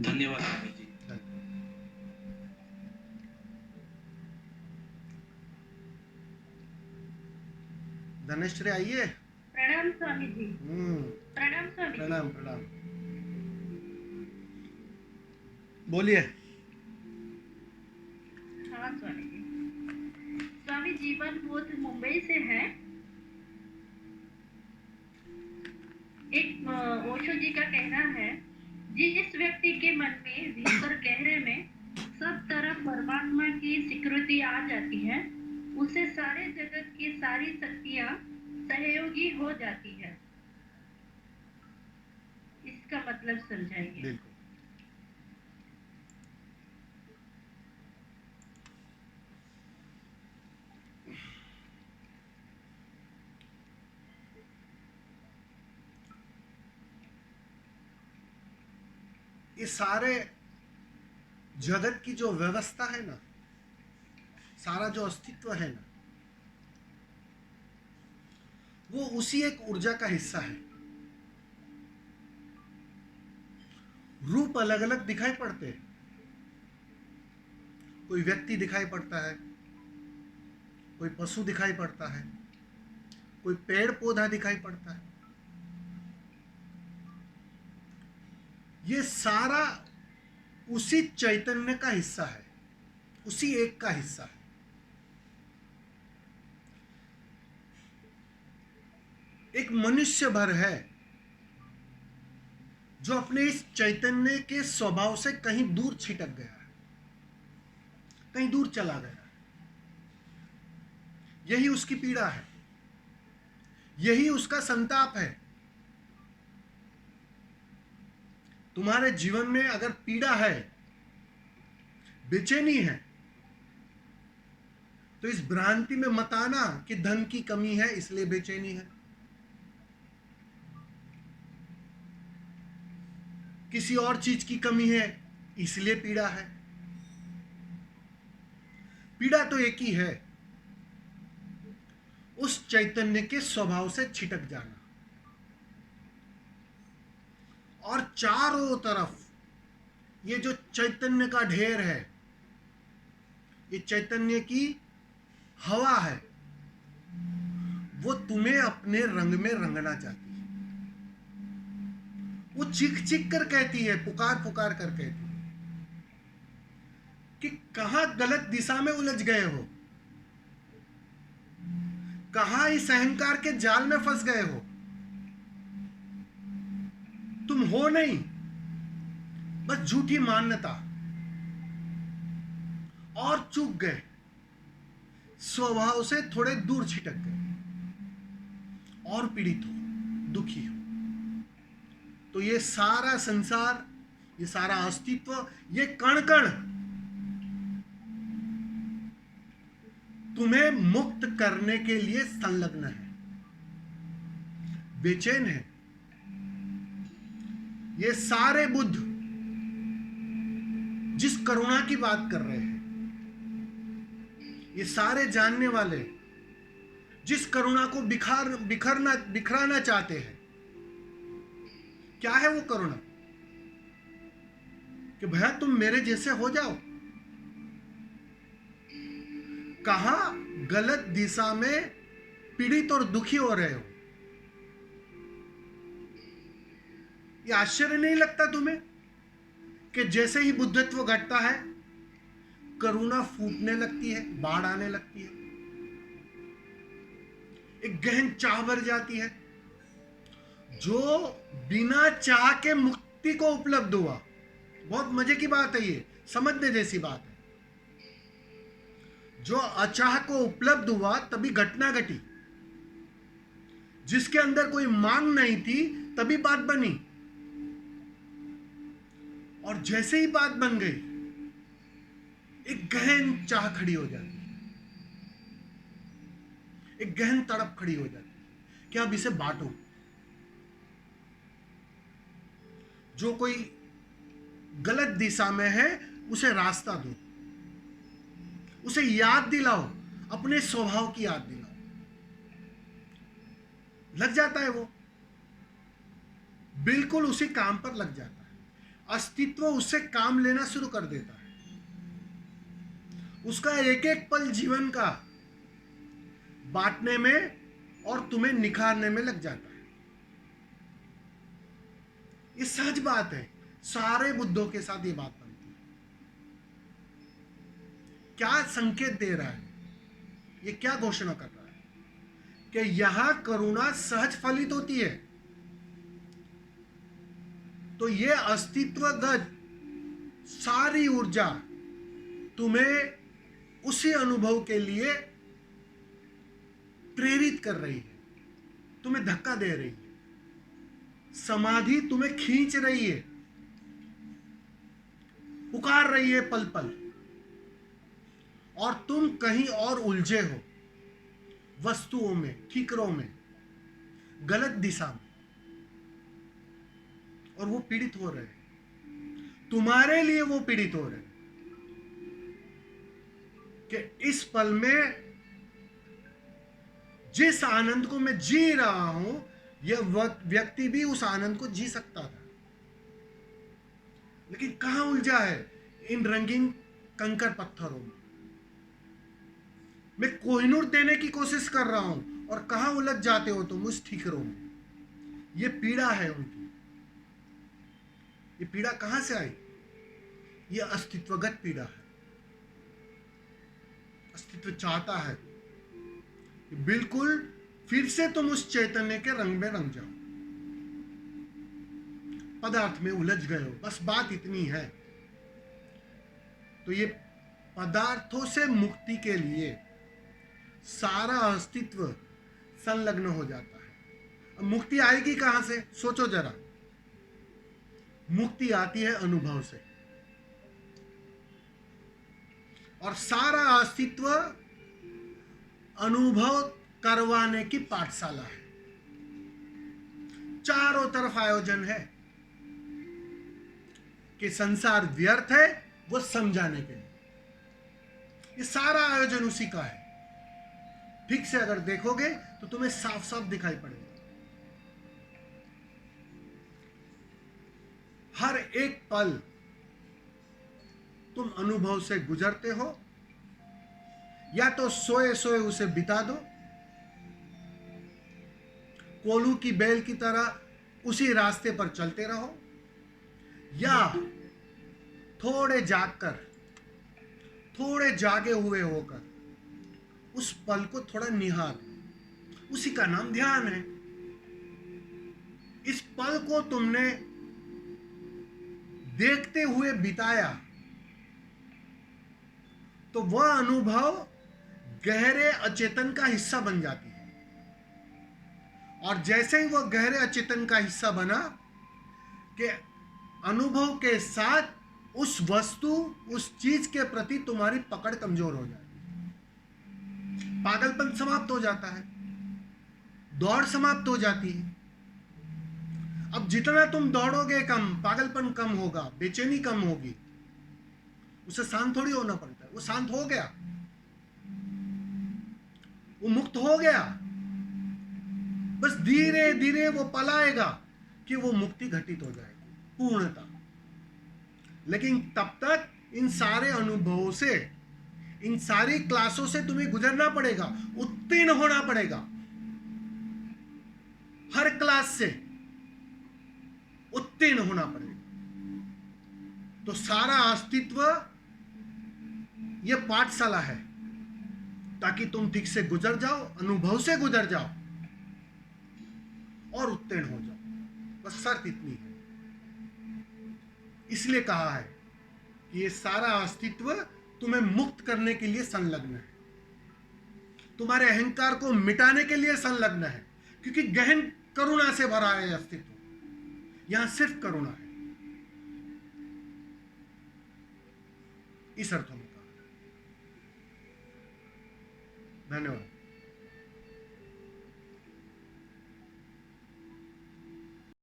धन्यवाद स्वामी जी। धनेश्वरी आइए। प्रणाम स्वामी जी। प्रणाम स्वामी जी। प्रणाम प्रणाम। बोलिए। हाँ स्वामी जी। स्वामी जीवन बोध मुंबई से है। एक ओशो जी का कहना है, जिस व्यक्ति के मन में भीतर गहरे में सब तरफ परमात्मा की स्वीकृति आ जाती है, उसे सारे जगत की सारी शक्तियां सहयोगी हो जाती है। इसका मतलब समझाइए। बिल्कुल। ये सारे जगत की जो व्यवस्था है ना, सारा जो अस्तित्व है ना, वो उसी एक ऊर्जा का हिस्सा है। रूप अलग अलग दिखाई पड़ते हैं। कोई व्यक्ति दिखाई पड़ता है, कोई पशु दिखाई पड़ता है, कोई पेड़ पौधा दिखाई पड़ता है। ये सारा उसी चैतन्य का हिस्सा है, उसी एक का हिस्सा है। एक मनुष्य भर है जो अपने इस चैतन्य के स्वभाव से कहीं दूर छिटक गया है, कहीं दूर चला गया है। यही उसकी पीड़ा है, यही उसका संताप है। तुम्हारे जीवन में अगर पीड़ा है, बेचैनी है, तो इस भ्रांति में मत आना कि धन की कमी है इसलिए बेचैनी है, किसी और चीज की कमी है इसलिए पीड़ा है। पीड़ा तो एक ही है, उस चैतन्य के स्वभाव से छिटक जाना। और चारों तरफ ये जो चैतन्य का ढेर है, ये चैतन्य की हवा है, वो तुम्हें अपने रंग में रंगना चाहती है। वो चीख चीख कर कहती है, पुकार पुकार कर कहती है कि कहां गलत दिशा में उलझ गए हो, कहां इस अहंकार के जाल में फंस गए हो। तुम हो नहीं, बस झूठी मान्यता, और चूक गए, स्वभाव से थोड़े दूर छिटक गए और पीड़ित हो, दुखी हो। तो ये सारा संसार, ये सारा अस्तित्व, ये कण कण तुम्हें मुक्त करने के लिए संलग्न है, बेचैन है। ये सारे बुद्ध जिस करुणा की बात कर रहे हैं, ये सारे जानने वाले जिस करुणा को बिखराना चाहते हैं, क्या है वो करुणा? कि भैया तुम मेरे जैसे हो जाओ। कहां गलत दिशा में पीड़ित और दुखी हो रहे हो? ये आश्चर्य नहीं लगता तुम्हें कि जैसे ही बुद्धत्व घटता है, करुणा फूटने लगती है, बाढ़ आने लगती है, एक गहन चाह भर जाती है। जो बिना चाह के मुक्ति को उपलब्ध हुआ, बहुत मजे की बात है, ये समझने जैसी बात है। जो अचाह को उपलब्ध हुआ तभी घटना घटी, जिसके अंदर कोई मांग नहीं थी तभी बात बनी, और जैसे ही बात बन गई, एक गहन चाह खड़ी हो जाती है, एक गहन तड़प खड़ी हो जाती है कि अब इसे बांटो। जो कोई गलत दिशा में है उसे रास्ता दो, उसे याद दिलाओ, अपने स्वभाव की याद दिलाओ। लग जाता है वो, बिल्कुल उसी काम पर लग जाता है। अस्तित्व उससे काम लेना शुरू कर देता है। उसका एक एक पल जीवन का बांटने में और तुम्हें निखारने में लग जाता है। ये सच बात है, सारे बुद्धों के साथ ये बात बनती है। क्या संकेत दे रहा है, ये क्या घोषणा कर रहा है कि यहां करुणा सहज फलित होती है। तो ये अस्तित्वगत सारी ऊर्जा तुम्हें उसी अनुभव के लिए प्रेरित कर रही है, तुम्हें धक्का दे रही है, समाधि तुम्हें खींच रही है, पुकार रही है पल पल, और तुम कहीं और उलझे हो, वस्तुओं में, ठीकरों में, गलत दिशा में, और वो पीड़ित हो रहे हैं। तुम्हारे लिए वो पीड़ित हो रहे हैं कि इस पल में जिस आनंद को मैं जी रहा हूं, यह व्यक्ति भी उस आनंद को जी सकता था, लेकिन कहां उलझा है? इन रंगीन कंकर पत्थरों में। मैं कोहिनूर देने की कोशिश कर रहा हूं और कहां उलझ जाते हो तुम? उस ठीकरों में। यह पीड़ा है उनकी। ये पीड़ा कहां से आई? यह अस्तित्वगत पीड़ा है। अस्तित्व चाहता है कि बिल्कुल फिर से तुम उस चैतन्य के रंग में रंग जाओ। पदार्थ में उलझ गए हो, बस बात इतनी है। तो ये पदार्थों से मुक्ति के लिए सारा अस्तित्व संलग्न हो जाता है। अब मुक्ति आएगी कहां से? सोचो जरा। मुक्ति आती है अनुभव से, और सारा अस्तित्व अनुभव करवाने की पाठशाला है। चारों तरफ आयोजन है कि संसार व्यर्थ है, वो समझाने के लिए। ये सारा आयोजन उसी का है। ठीक से अगर देखोगे तो तुम्हें साफ साफ दिखाई पड़ेगा। हर एक पल तुम अनुभव से गुजरते हो, या तो सोए सोए उसे बिता दो, कोलू की बेल की तरह उसी रास्ते पर चलते रहो, या थोड़े जागकर, थोड़े जागे हुए होकर उस पल को थोड़ा निहार। उसी का नाम ध्यान है। इस पल को तुमने देखते हुए बिताया तो वह अनुभव गहरे अचेतन का हिस्सा बन जाती है, और जैसे ही वह गहरे अचेतन का हिस्सा बना कि अनुभव के साथ उस वस्तु, उस चीज के प्रति तुम्हारी पकड़ कमजोर हो जाती है। पागलपन समाप्त हो जाता है, दौड़ समाप्त हो जाती है। अब जितना तुम दौड़ोगे कम, पागलपन कम होगा, बेचैनी कम होगी। उसे शांत थोड़ी होना पड़ता है। वो शांत हो गया, वो मुक्त हो गया। बस धीरे धीरे वो पल आएगा कि वो मुक्ति घटित हो जाएगी, पूर्णता। लेकिन तब तक इन सारे अनुभवों से, इन सारी क्लासों से तुम्हें गुजरना पड़ेगा, उत्तीर्ण होना पड़ेगा। हर क्लास से उत्तीर्ण होना पड़ेगा। तो सारा अस्तित्व यह पाठशाला है, ताकि तुम ठीक से गुजर जाओ, अनुभव से गुजर जाओ और उत्तीर्ण हो जाओ। बस शर्त इतनी है। इसलिए कहा है कि ये सारा अस्तित्व तुम्हें मुक्त करने के लिए संलग्न है, तुम्हारे अहंकार को मिटाने के लिए संलग्न है, क्योंकि गहन करुणा से भरा है अस्तित्व। यहां सिर्फ करुणा है। इस अर्थों में कहा। धन्यवाद।